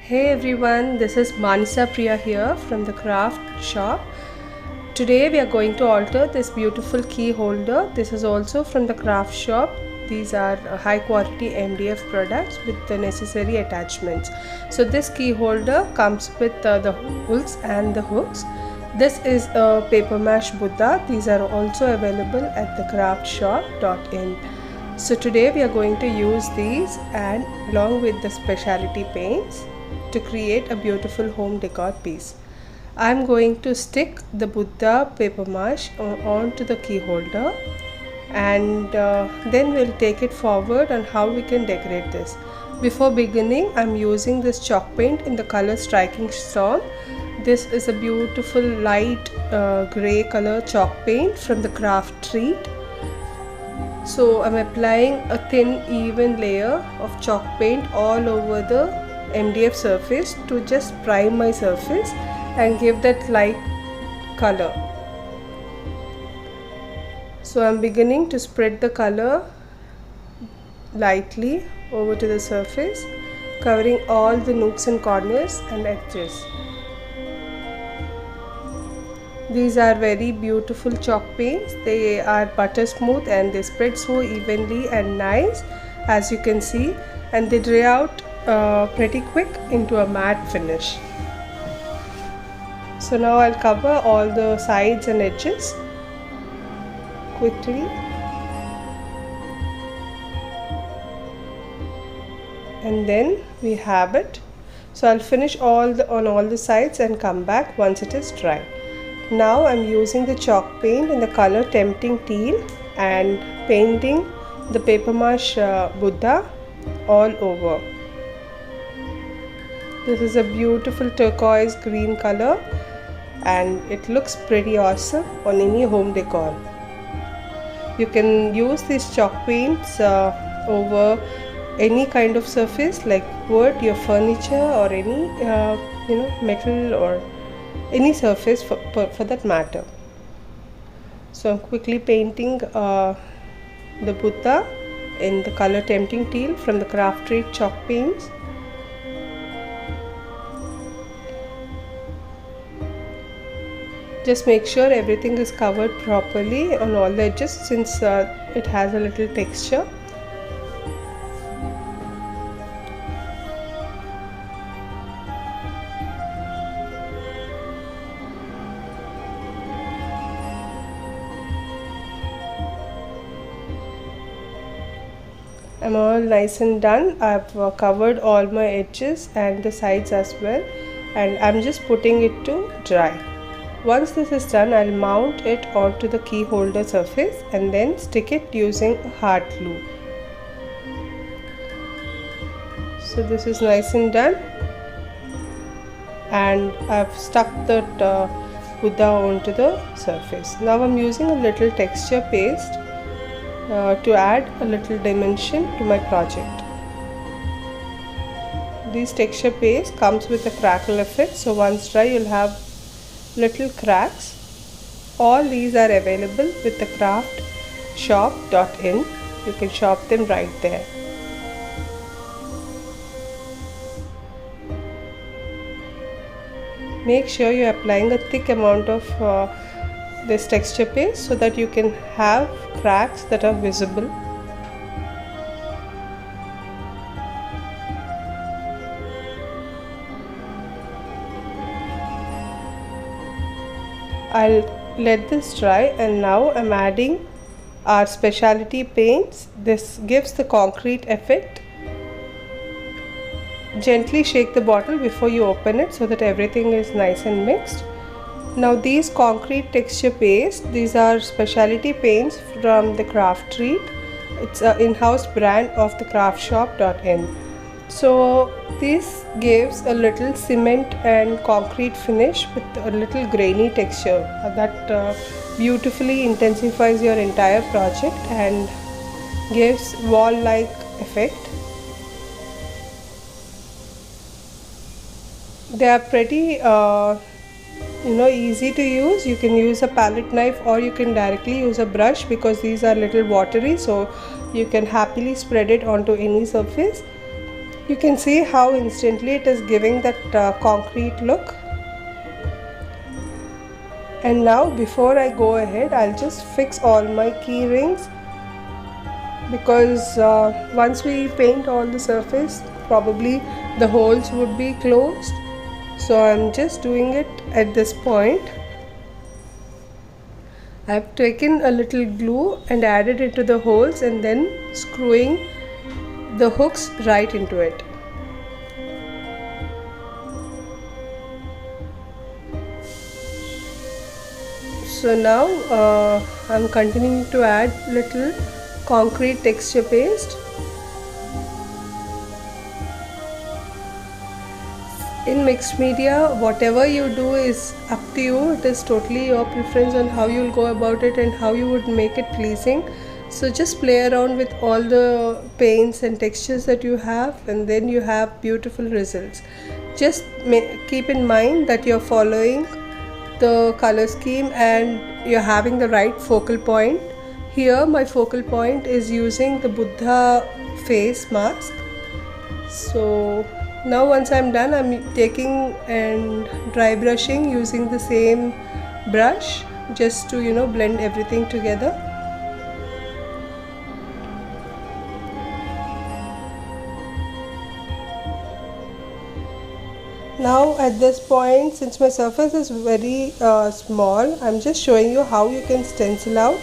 Hey everyone, this is Manasa Priya here from the craft shop. Today we are going to alter this beautiful key holder. This is also from the craft shop. These are high quality MDF products with the necessary attachments. So this key holder comes with the holes and the hooks. This is a paper mache Buddha. These are also available at thecraftshop.in. So today we are going to use these and along with the specialty paints to create a beautiful home decor piece. I am going to stick the Buddha paper mache onto the key holder and then we'll take it forward on how we can decorate this. Before beginning, I'm using this chalk paint in the color Striking Storm. This is a beautiful light grey color chalk paint from the Craft Treat. So I'm applying a thin even layer of chalk paint all over the MDF surface to just prime my surface and give that light color. So I'm beginning to spread the color lightly over to the surface, covering all the nooks and corners and edges. These are very beautiful chalk paints. They are butter smooth and they spread so evenly and nice, as you can see, and they dry out pretty quick into a matte finish. So now I'll cover all the sides and edges quickly, and then we have it. So I'll finish on all the sides and come back once it is dry. Now I'm using the chalk paint in the color Tempting Teal and painting the paper mache Buddha all over. This is a beautiful turquoise green color and it looks pretty awesome on any home decor. You can use these chalk paints over any kind of surface like wood, your furniture, or any metal or any surface for that matter. So I'm quickly painting the Buddha in the color Tempting Teal from the Craft Treat chalk paints. Just make sure everything is covered properly on all the edges since it has a little texture. I'm all nice and done. I've covered all my edges and the sides as well, and I'm just putting it to dry. Once this is done, I'll mount it onto the key holder surface and then stick it using hard glue. So this is nice and done, and I've stuck that Buddha onto the surface. Now I'm using a little texture paste to add a little dimension to my project. This texture paste comes with a crackle effect, so once dry you'll have little cracks. All these are available with the craftshop.in. You can shop them right there. Make sure you're applying a thick amount of this texture paste so that you can have cracks that are visible. I'll let this dry, and now I'm adding our specialty paints. This gives the concrete effect. Gently shake the bottle before you open it so that everything is nice and mixed. Now these concrete texture paste, these are specialty paints from the Craft Treat. It's an in-house brand of the craftshop.in. So this gives a little cement and concrete finish with a little grainy texture that beautifully intensifies your entire project and gives wall-like effect. They are pretty easy to use. You can use a palette knife or you can directly use a brush because these are little watery, so you can happily spread it onto any surface. You can see how instantly it is giving that concrete look. And now before I go ahead, I'll just fix all my key rings, because once we paint all the surface, probably the holes would be closed. So I'm just doing it at this point. I've taken a little glue and added it to the holes and then screwing the hooks right into it. So now I'm continuing to add little concrete texture paste. In mixed media, whatever you do is up to you. It is totally your preference on how you'll go about it and how you would make it pleasing. So just play around with all the paints and textures that you have, and then you have beautiful results. Just keep in mind that you're following the color scheme and you're having the right focal point. Here my focal point is using the Buddha face mask. So now once I'm done, I'm taking and dry brushing using the same brush, just to blend everything together. Now at this point, since my surface is very small, I'm just showing you how you can stencil out.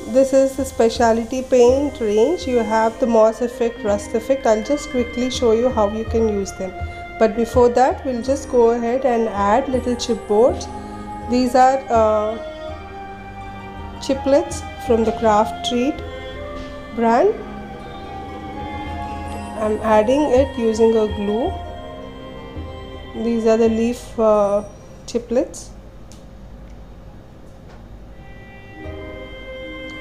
This is the specialty paint range. You have the moss effect, rust effect. I'll just quickly show you how you can use them. But before that, we'll just go ahead and add little chipboards. These are chiplets from the Craft Treat brand. I'm adding it using a glue. These are the leaf chiplets.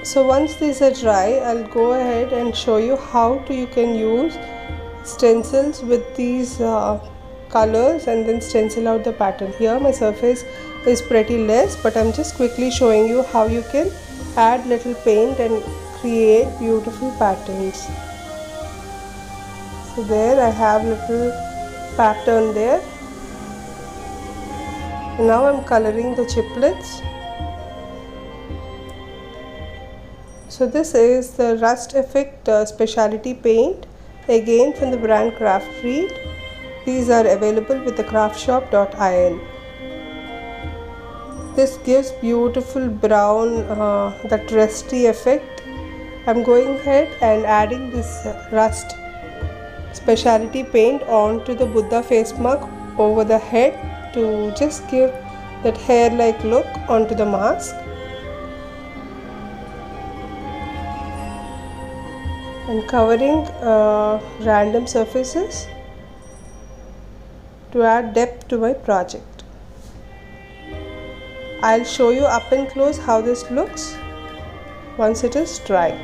So once these are dry, I'll go ahead and show you how you can use stencils with these colors and then stencil out the pattern. Here my surface is pretty less, but I'm just quickly showing you how you can add little paint and create beautiful patterns. So there I have little pattern there. Now I'm coloring the chiplets. So this is the Rust Effect specialty paint, again from the brand Craft Treat. These are available with the craftshop.in. This gives beautiful brown, that rusty effect. I'm going ahead and adding this rust specialty paint onto the Buddha face mask over the head to just give that hair-like look onto the mask. And covering random surfaces to add depth to my project. I'll show you up and close how this looks once it is dry.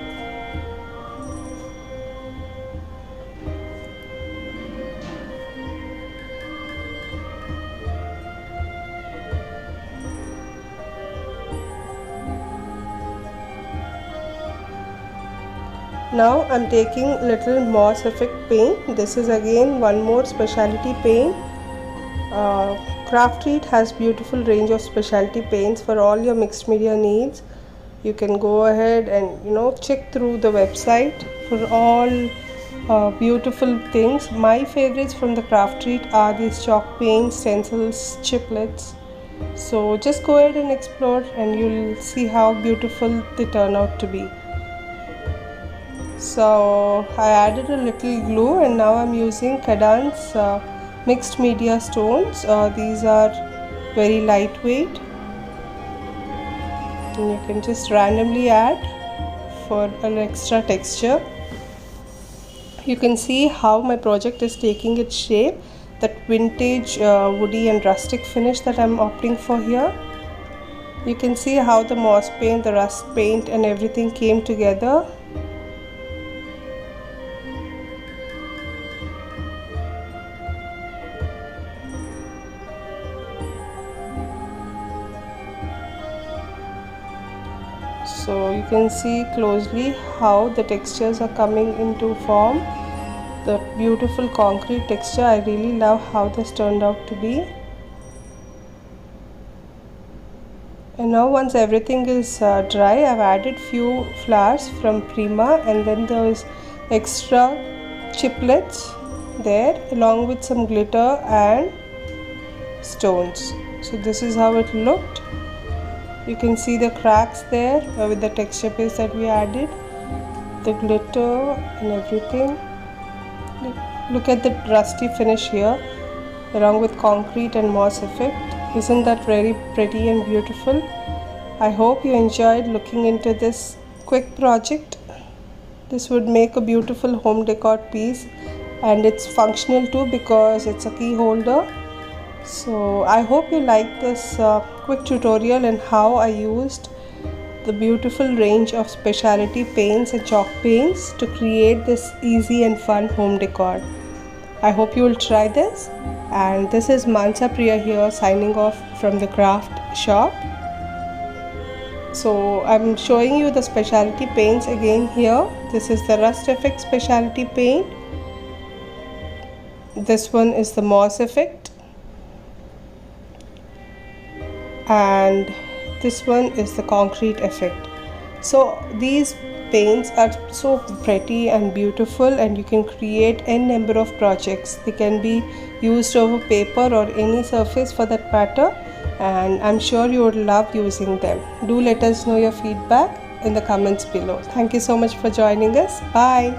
Now I'm taking little moss effect paint. This is again one more specialty paint. Craft Treat has beautiful range of specialty paints for all your mixed media needs. You can go ahead and check through the website for all beautiful things. My favorites from the Craft Treat are these chalk paints, stencils, chiplets. So just go ahead and explore and you'll see how beautiful they turn out to be. So I added a little glue and now I'm using Kadans mixed media stones. These are very lightweight and you can just randomly add for an extra texture. You can see how my project is taking its shape, that vintage woody and rustic finish that I'm opting for here. You can see how the moss paint, the rust paint and everything came together. So you can see closely how the textures are coming into form. The beautiful concrete texture. I really love how this turned out to be. And now once everything is dry, I've added few flowers from Prima, and then there's extra chiplets there along with some glitter and stones. So this is how it looked. You can see the cracks there with the texture paste that we added, the glitter and everything. Look at the rusty finish here along with concrete and moss effect. Isn't that very pretty and beautiful? I hope you enjoyed looking into this quick project. This would make a beautiful home decor piece, and it's functional too because it's a key holder. So I hope you like this quick tutorial and how I used the beautiful range of specialty paints and chalk paints to create this easy and fun home decor. I hope you will try this, and this is Mansa Priya here signing off from the craft shop. So I'm showing you the specialty paints again here. This is the Rust Effect specialty paint. This one is the Moss Effect, and this one is the Concrete Effect. So these paints are so pretty and beautiful, and you can create n number of projects. They can be used over paper or any surface for that matter, and I'm sure you would love using them. Do let us know your feedback in the comments below. Thank you so much for joining us. Bye.